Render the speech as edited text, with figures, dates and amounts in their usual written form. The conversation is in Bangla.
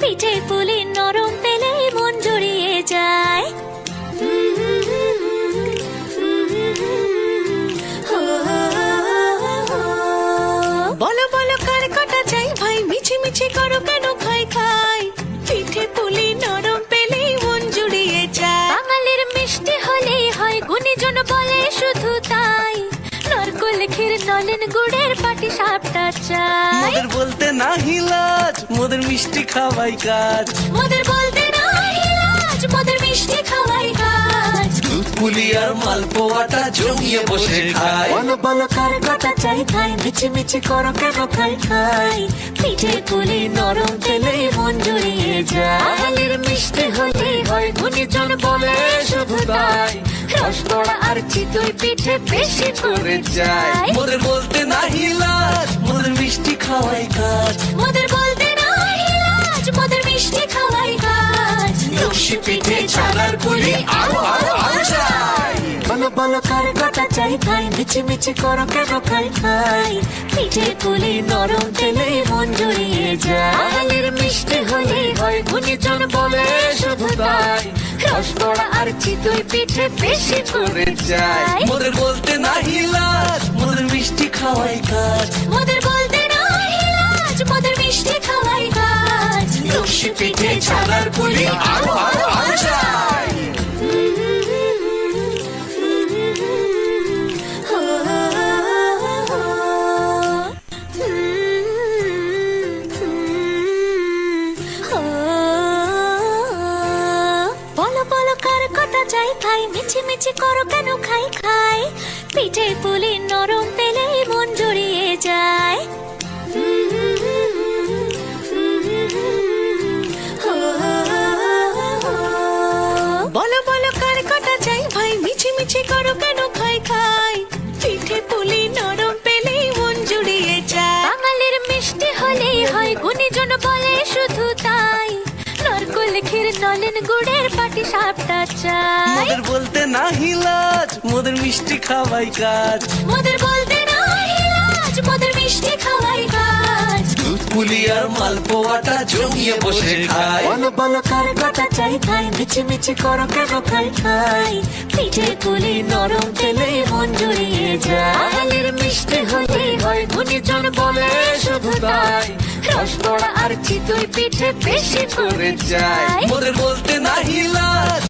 পিঠে পুলি নরম পেলে মন জুড়িয়ে যায়। বলো বলো কার কটা চাই ভাই, মিছি মিছি করো কেন খাই খাই, পিঠে পুলি নরম পেলে মন জুড়িয়ে যায়। বাঙালির মিষ্টি হলেই হয়, গুণীজন বলে শুধু তাই, নারকোল ক্ষীর নলেন গুড়ের পাটি সাপটা চাই। মোদের বলতে না হিলাজ, মোদের মিষ্টি খাওয়াই কাজ। মোদের বলতে না হিলাজ, মোদের মিষ্টি খাওয়াই কাজ। দুধ পুলি আর মালপোয়াটা জমিয়ে বসে খায়। বলো বলো কার কটা চাই ভাই, মিছি মিছি করো কেন খাই খাই, পিঠে পুলি নরম পেলে মন জুড়িয়ে যায়। বাঙালির মিষ্টি হলেই হয়, গুণীজন বলে শুধু তাই, রসগোড়া আর চিতই পিঠে বেশি করে যায়। মোদের বলতে না হিলাজ, মোদের মিষ্টি খাওয়াই কাজ। মোদের বলতে না হিলাজ, মোদের মিষ্টি খাওয়াই কাজ। লস্যি পিঠে ছানার পুলি আরো আরো আরো চাই। বলো বলো কার কটা চাই ভাই, মিছি মিছি করো কেন খাই খাই, পিঠে পুলি নরম পেলে মন জুড়িয়ে যায়। বাঙালির মিষ্টি হলেই হয়, গুণীজন বলে শুধু তাই, রসগোড়া আর চিতই পিঠে বেশি করে যায়। মোদের বলতে না হিলাজ, মোদের মিষ্টি খাওয়াই কাজ। মোদের বলতে না হিলাজ, মোদের মিষ্টি খাওয়াই কাজ। লস্যি পিঠে ছানার পুলি আরো আরো আরো চাই। বলো বলো কার কটা চাই খাই, মিছি মিছি করো কেন খাই খাই, পিঠে পুলি নরম পেলে মন জুড়িয়ে যায়। বলো বলো কার কটা চাই ভাই, মিছি মিছি করো কেন খাই খাই, পিঠে পুলি নরম পেলে মন জুড়িয়ে যায়। বাঙালির মিষ্টি হলেই হয়, গুণীজন বলে শুধু তাই, নারকোল ক্ষীর নলেন গুড়ের পাটি সাপটা চাই। মোদের বলতে না হিলাজ, মোদের মিষ্টি খাওয়াই কাজ। মোদের বলতে না হিলাজ, মোদের মিষ্টি খাওয়াই কাজ। দুধ পুলি আর মালপোয়াটা জমিয়ে বসে খায়। বলো বলো কার কটা চাই ভাই, মিছি মিছি করো কেন খাই খাই, পিঠে পুলি নরম পেলে মন জুড়িয়ে যায়। বাঙালির মিষ্টি হলেই হয়, গুণীজন বলে শুধু তাই, রসগোড়া আর চিতই পিঠে বেশি করে যায়। মোদের বলতে না হিলাজ,